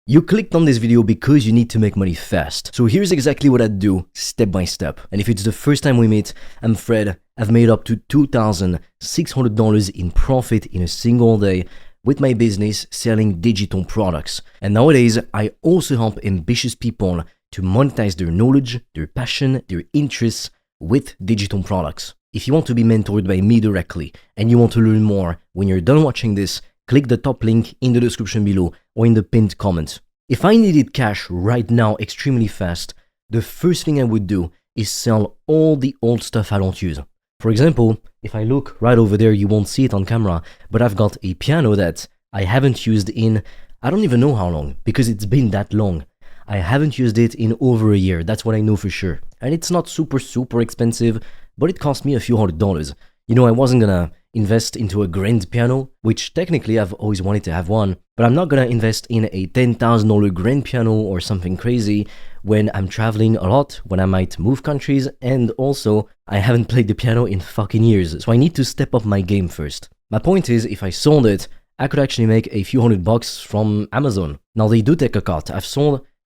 You clicked on this video because you need to make money fast. So here's exactly what I do, step by step. And if it's the first time we meet, I'm Fred. I've made up to $2,600 in profit in a single day with my business selling digital products. And nowadays, I also help ambitious people to monetize their knowledge, their passion, their interests with digital products. If you want to be mentored by me directly and you want to learn more, when you're done watching this, click the top link in the description below or in the pinned comment. If I needed cash right now extremely fast, the first thing I would do is sell all the old stuff I don't use. For example, if I look right over there, you won't see it on camera, but I've got a piano that I haven't used in, I don't even know how long, because it's been that long. I haven't used it in over a year, that's what I know for sure. And it's not super expensive, but it cost me a few $100s. You know, I wasn't gonna invest into a grand piano, which technically I've always wanted to have one, but I'm not gonna invest in a $10,000 grand piano or something crazy when I'm traveling a lot, when I might move countries, and also I haven't played the piano in fucking years, so I need to step up my game first. My point is, if I sold it, I could actually make a few $100 from Amazon. Now they do take a cut.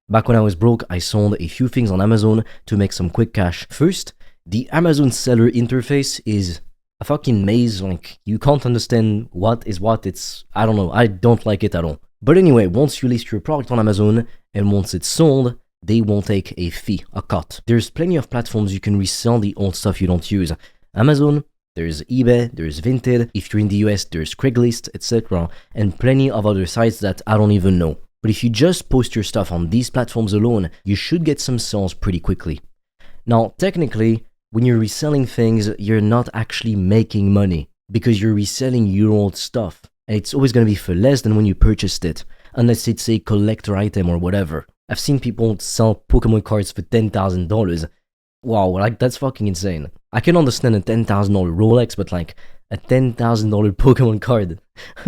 Back when I was broke, I sold a few things on Amazon to make some quick cash. First, the Amazon seller interface is a fucking maze, like you can't understand what is what, I don't know, I don't like it at all. But anyway, once you list your product on Amazon and once it's sold, they won't take a fee, a cut. There's plenty of platforms you can resell the old stuff you don't use. Amazon, there's eBay, there's Vinted, if you're in the US, there's Craigslist, etc. And plenty of other sites that I don't even know. But if you just post your stuff on these platforms alone, you should get some sales pretty quickly. Now, technically, when you're reselling things, you're not actually making money because you're reselling your old stuff. And it's always going to be for less than when you purchased it, unless it's a collector item or whatever. I've seen people sell Pokemon cards for $10,000. Wow, like that's fucking insane. I can understand a $10,000 Rolex, but like a $10,000 Pokemon card,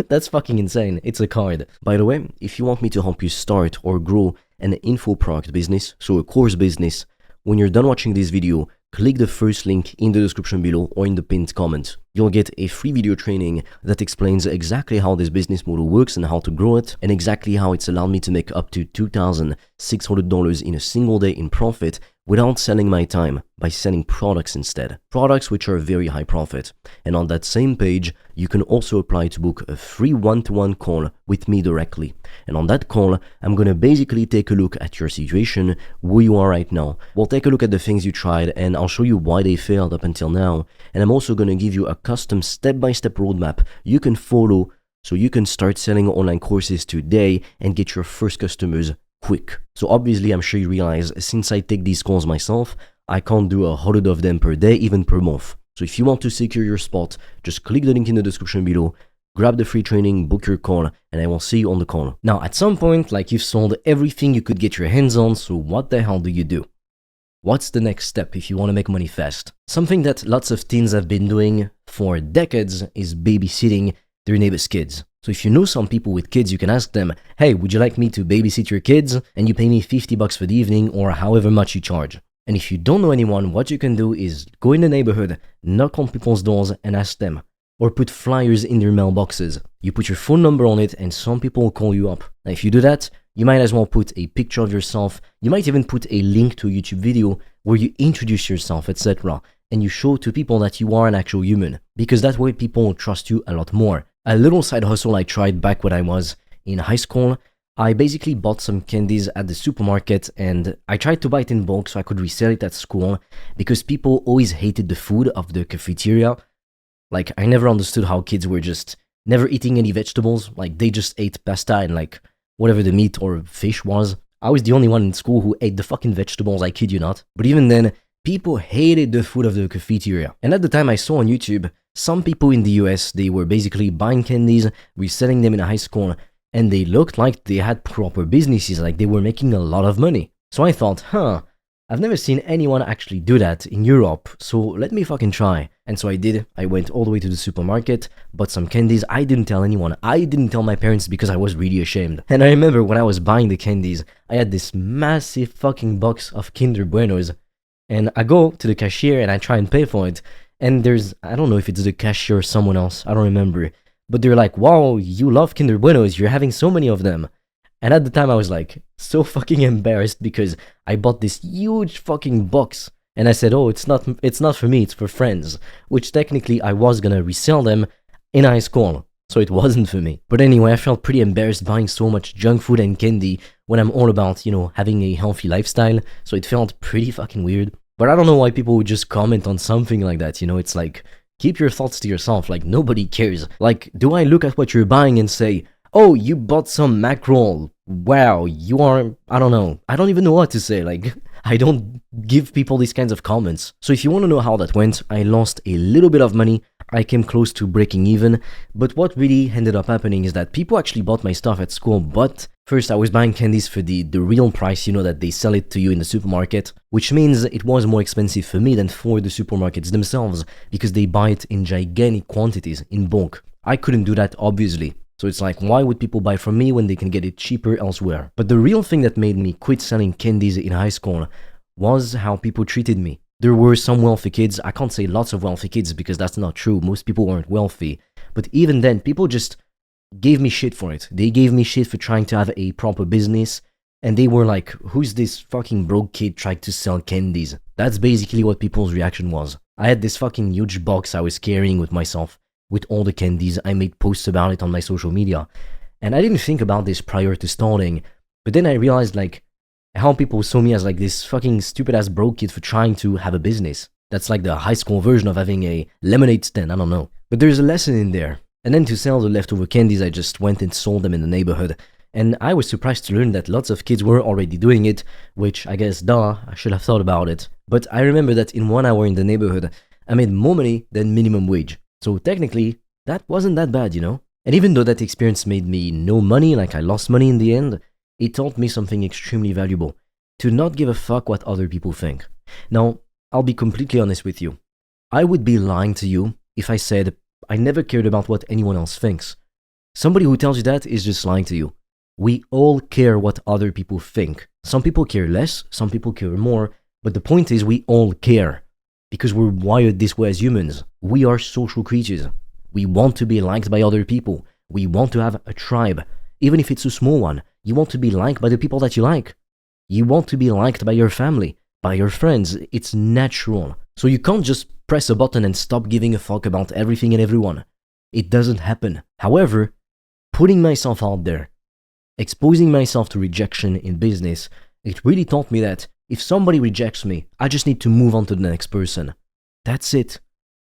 that's fucking insane. It's a card. By the way, if you want me to help you start or grow an info product business, so a course business, when you're done watching this video, click the first link in the description below or in the pinned comment. You'll get a free video training that explains exactly how this business model works and how to grow it, and exactly how it's allowed me to make up to $2,600 in a single day in profit without selling my time, by selling products instead. Products which are very high profit. And on that same page, you can also apply to book a free one-to-one call with me directly. And on that call, I'm gonna basically take a look at your situation, where you are right now. We'll take a look at the things you tried, and I'll show you why they failed up until now. And I'm also gonna give you a custom step-by-step roadmap you can follow so you can start selling online courses today and get your first customers quick. So obviously, I'm sure you realize, since I take these calls myself, I can't do 100 of them per day, even per month. So if you want to secure your spot, just click the link in the description below, grab the free training, book your call, and I will see you on the call. Now, at some point, like you've sold everything you could get your hands on, so what the hell do you do? What's the next step if you want to make money fast? Something that lots of teens have been doing for decades is babysitting their neighbor's kids. So if you know some people with kids, you can ask them, hey, would you like me to babysit your kids? And you pay me $50 for the evening or however much you charge. And if you don't know anyone, what you can do is go in the neighborhood, knock on people's doors and ask them. Or put flyers in their mailboxes. You put your phone number on it and some people will call you up. Now if you do that, you might as well put a picture of yourself. You might even put a link to a YouTube video where you introduce yourself, etc. And you show to people that you are an actual human. Because that way people will trust you a lot more. A little side hustle I tried back when I was in high school, I basically bought some candies at the supermarket and I tried to buy it in bulk so I could resell it at school because people always hated the food of the cafeteria. Like, I never understood how kids were just never eating any vegetables. Like, they just ate pasta and like whatever the meat or fish was. I was the only one in school who ate the fucking vegetables, I kid you not. But even then, people hated the food of the cafeteria. And at the time I saw on YouTube, some people in the US, they were basically buying candies, reselling them in high school, and they looked like they had proper businesses, like they were making a lot of money. So I thought, I've never seen anyone actually do that in Europe, so let me fucking try. And so I did. I went all the way to the supermarket, bought some candies. I didn't tell anyone. I didn't tell my parents because I was really ashamed. And I remember when I was buying the candies, I had this massive fucking box of Kinder Buenos, and I go to the cashier and I try and pay for it. And I don't know if it's the cashier or someone else, I don't remember. But they're like, wow, you love Kinder Buenos, you're having so many of them. And at the time I was like so fucking embarrassed because I bought this huge fucking box and I said, oh, it's not for me, it's for friends, which technically I was gonna resell them in high school. So it wasn't for me. But anyway, I felt pretty embarrassed buying so much junk food and candy when I'm all about, having a healthy lifestyle. So it felt pretty fucking weird. But I don't know why people would just comment on something like that, it's like, keep your thoughts to yourself, like nobody cares. Like, do I look at what you're buying and say, oh, you bought some mackerel, wow, you are, I don't know, I don't even know what to say, like, I don't give people these kinds of comments. So if you want to know how that went, I lost a little bit of money, I came close to breaking even, but what really ended up happening is that people actually bought my stuff at school, but first I was buying candies for the real price, that they sell it to you in the supermarket, which means it was more expensive for me than for the supermarkets themselves, because they buy it in gigantic quantities, in bulk. I couldn't do that, obviously. So it's like, why would people buy from me when they can get it cheaper elsewhere? But the real thing that made me quit selling candies in high school was how people treated me. There were some wealthy kids, I can't say lots of wealthy kids because that's not true, most people weren't wealthy, but even then, people just gave me shit for it. They gave me shit for trying to have a proper business, and they were like, who's this fucking broke kid trying to sell candies? That's basically what people's reaction was. I had this fucking huge box I was carrying with myself, with all the candies. I made posts about it on my social media, and I didn't think about this prior to starting, but then I realized like how people saw me as like this fucking stupid ass broke kid for trying to have a business. That's like the high school version of having a lemonade stand, I don't know. But there's a lesson in there. And then to sell the leftover candies, I just went and sold them in the neighborhood. And I was surprised to learn that lots of kids were already doing it, which I guess, duh, I should have thought about it. But I remember that in 1 hour in the neighborhood, I made more money than minimum wage. So technically, that wasn't that bad, And even though that experience made me no money, like I lost money in the end, it taught me something extremely valuable. To not give a fuck what other people think. Now, I'll be completely honest with you. I would be lying to you if I said I never cared about what anyone else thinks. Somebody who tells you that is just lying to you. We all care what other people think. Some people care less, some people care more, but the point is we all care. Because we're wired this way as humans. We are social creatures. We want to be liked by other people. We want to have a tribe. Even if it's a small one, you want to be liked by the people that you like. You want to be liked by your family, by your friends. It's natural. So you can't just press a button and stop giving a fuck about everything and everyone. It doesn't happen. However, putting myself out there, exposing myself to rejection in business, it really taught me that if somebody rejects me, I just need to move on to the next person. That's it.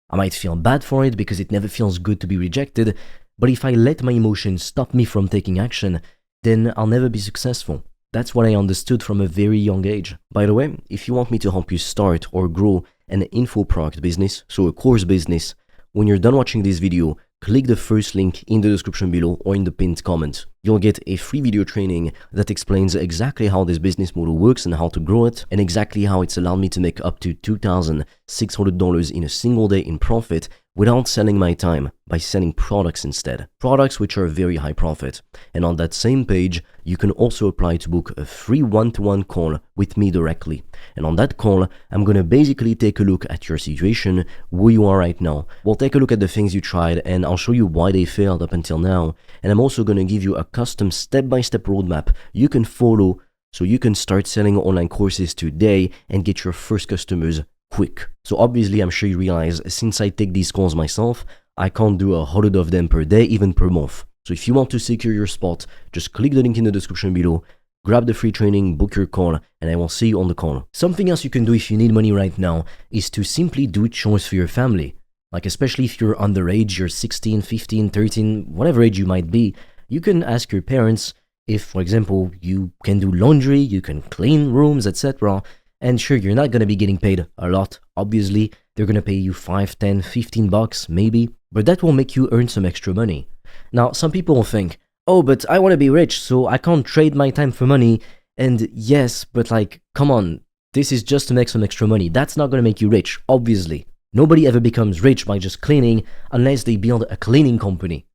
I might feel bad for it because it never feels good to be rejected, but if I let my emotions stop me from taking action, then I'll never be successful. That's what I understood from a very young age. By the way, if you want me to help you start or grow an info product business, so a course business, when you're done watching this video, click the first link in the description below or in the pinned comment. You'll get a free video training that explains exactly how this business model works and how to grow it, and exactly how it's allowed me to make up to $2,600 in a single day in profit without selling my time, by selling products instead. Products which are very high profit. And on that same page, you can also apply to book a free one-to-one call with me directly. And on that call, I'm gonna basically take a look at your situation, where you are right now. We'll take a look at the things you tried, and I'll show you why they failed up until now. And I'm also gonna give you a custom step-by-step roadmap you can follow so you can start selling online courses today and get your first customers quick. So obviously, I'm sure you realize, since I take these calls myself, I can't do 100 of them per day, even per month. So if you want to secure your spot, just click the link in the description below, grab the free training, book your call, and I will see you on the call. Something else you can do if you need money right now is to simply do chores for your family. Like, especially if you're underage, you're 16, 15, 13, whatever age you might be, you can ask your parents if, for example, you can do laundry, you can clean rooms, etc. And sure, you're not going to be getting paid a lot, obviously. They're going to pay you 5, 10, 15 bucks, maybe. But that will make you earn some extra money. Now, some people will think, oh, but I want to be rich, so I can't trade my time for money. And yes, but like, come on, this is just to make some extra money. That's not going to make you rich, obviously. Nobody ever becomes rich by just cleaning unless they build a cleaning company.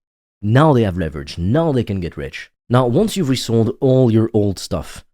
Now they have leverage. Now they can get rich. Now, once you've resold all your old stuff,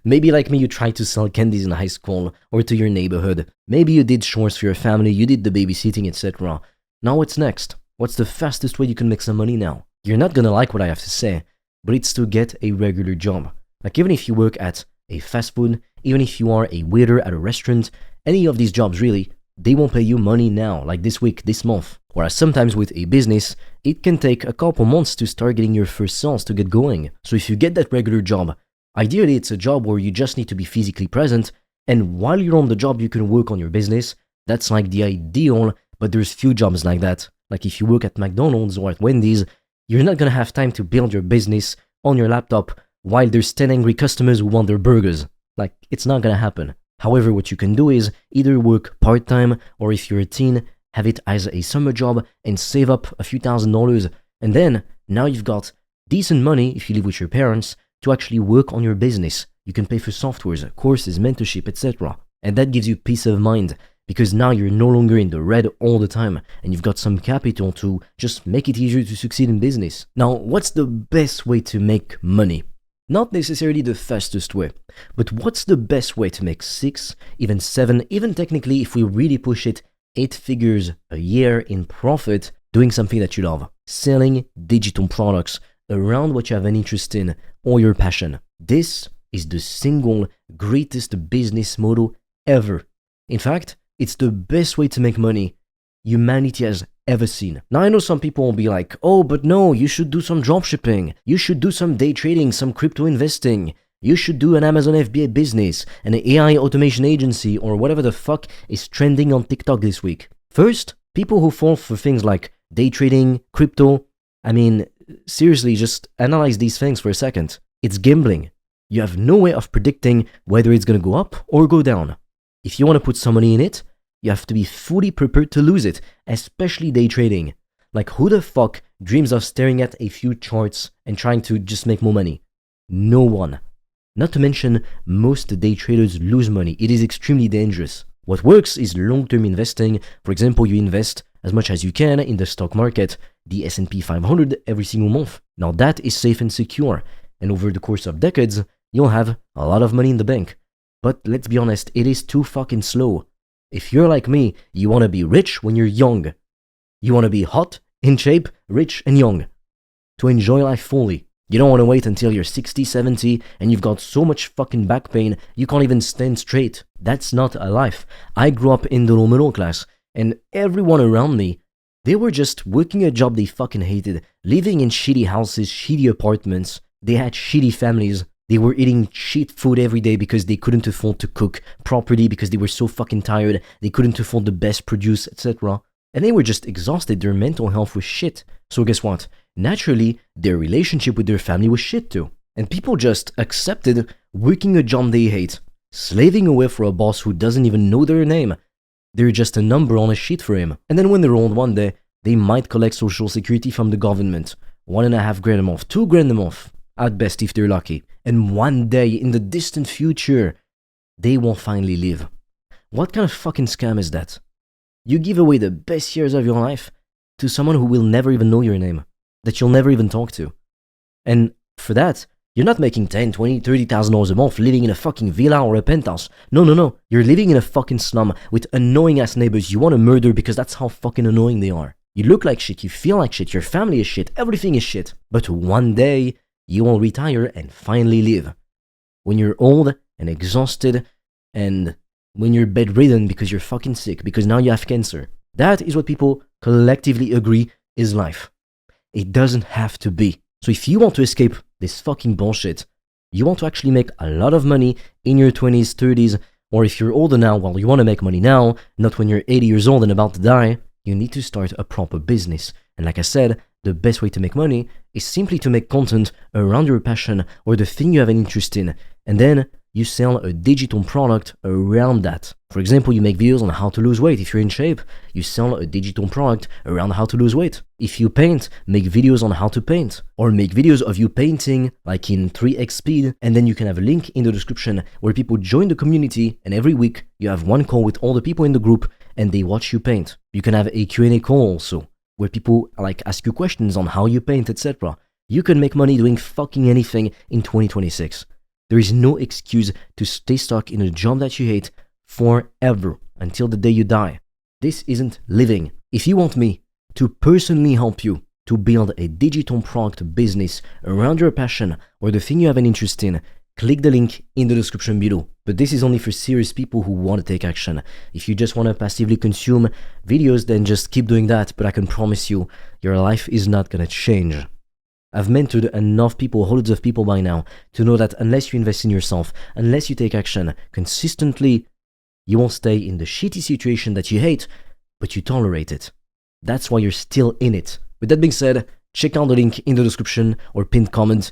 maybe like me, you tried to sell candies in high school or to your neighborhood. Maybe you did chores for your family, you did the babysitting, etc. Now what's next? What's the fastest way you can make some money now? You're not gonna like what I have to say, but it's to get a regular job. Like even if you work at a fast food, even if you are a waiter at a restaurant, any of these jobs really, they won't pay you money now, like this week, this month. Whereas sometimes with a business, it can take a couple months to start getting your first sales to get going. So if you get that regular job, ideally it's a job where you just need to be physically present, and while you're on the job, you can work on your business. That's like the ideal, but there's few jobs like that. Like if you work at McDonald's or at Wendy's, you're not gonna have time to build your business on your laptop while there's 10 angry customers who want their burgers. Like, it's not gonna happen. However, what you can do is either work part-time, or if you're a teen, have it as a summer job and save up a few $1,000s. And then, now you've got decent money, if you live with your parents, to actually work on your business. You can pay for softwares, courses, mentorship, etc. And that gives you peace of mind, because now you're no longer in the red all the time, and you've got some capital to just make it easier to succeed in business. Now, what's the best way to make money? Not necessarily the fastest way, but what's the best way to make 6, even 7, even technically, if we really push it, 8 figures a year in profit doing something that you love? Selling digital products around what you have an interest in or your passion. This is the single greatest business model ever. In fact, it's the best way to make money humanity has ever seen. Now I know some people will be like, oh, but no, you should do some dropshipping, you should do some day trading, some crypto investing, you should do an Amazon FBA business, an AI automation agency, or whatever the fuck is trending on TikTok this week. First, people who fall for things like day trading, crypto, I mean, seriously, just analyze these things for a second. It's gambling. You have no way of predicting whether it's gonna go up or go down. If you want to put some money in it, you have to be fully prepared to lose it, especially day trading. Like, who the fuck dreams of staring at a few charts and trying to just make more money? No one. Not to mention, most day traders lose money. It is extremely dangerous. What works is long-term investing. For example, you invest as much as you can in the stock market, the S&P 500 every single month. Now that is safe and secure, and over the course of decades, you'll have a lot of money in the bank. But let's be honest, it is too fucking slow. If you're like me, you want to be rich when you're young. You want to be hot, in shape, rich, and young. To enjoy life fully. You don't want to wait until you're 60, 70, and you've got so much fucking back pain, you can't even stand straight. That's not a life. I grew up in the low middle class, and everyone around me, they were just working a job they fucking hated, living in shitty houses, shitty apartments. They had shitty families. They were eating shit food every day because they couldn't afford to cook properly, because they were so fucking tired, they couldn't afford the best produce, etc. And they were just exhausted, their mental health was shit. So guess what? Naturally, their relationship with their family was shit too. And people just accepted working a job they hate, slaving away for a boss who doesn't even know their name. They're just a number on a sheet for him. And then when they're old one day, they might collect social security from the government. $1.5 grand a month, $2 grand a month, at best if they're lucky. And one day, in the distant future, they will finally live. What kind of fucking scam is that? You give away the best years of your life to someone who will never even know your name, that you'll never even talk to. And for that, you're not making 10, 20, $30,000 a month living in a fucking villa or a penthouse. No. You're living in a fucking slum with annoying ass neighbors you want to murder because that's how fucking annoying they are. You look like shit, you feel like shit, your family is shit, everything is shit. But one day, you will retire and finally live. When you're old and exhausted, and when you're bedridden because you're fucking sick, because now you have cancer. That is what people collectively agree is life. It doesn't have to be. So if you want to escape this fucking bullshit, you want to actually make a lot of money in your 20s, 30s, or if you're older now, well, you want to make money now, not when you're 80 years old and about to die, you need to start a proper business. And like I said, the best way to make money is simply to make content around your passion or the thing you have an interest in, and then you sell a digital product around that. For example, you make videos on how to lose weight. If you're in shape, you sell a digital product around how to lose weight. If you paint, make videos on how to paint, or make videos of you painting like in 3x speed, and then you can have a link in the description where people join the community, and every week you have one call with all the people in the group and they watch you paint. You can have a Q&A call also, where people like ask you questions on how you paint, etc. You can make money doing fucking anything in 2026. There is no excuse to stay stuck in a job that you hate forever until the day you die. This isn't living. If you want me to personally help you to build a digital product business around your passion or the thing you have an interest in, click the link in the description below. But this is only for serious people who want to take action. If you just want to passively consume videos, then just keep doing that, but I can promise you, your life is not going to change. I've mentored enough people, hundreds of people by now, to know that unless you invest in yourself, unless you take action consistently, you won't stay in the shitty situation that you hate, but you tolerate it. That's why you're still in it. With that being said, check out the link in the description or pinned comment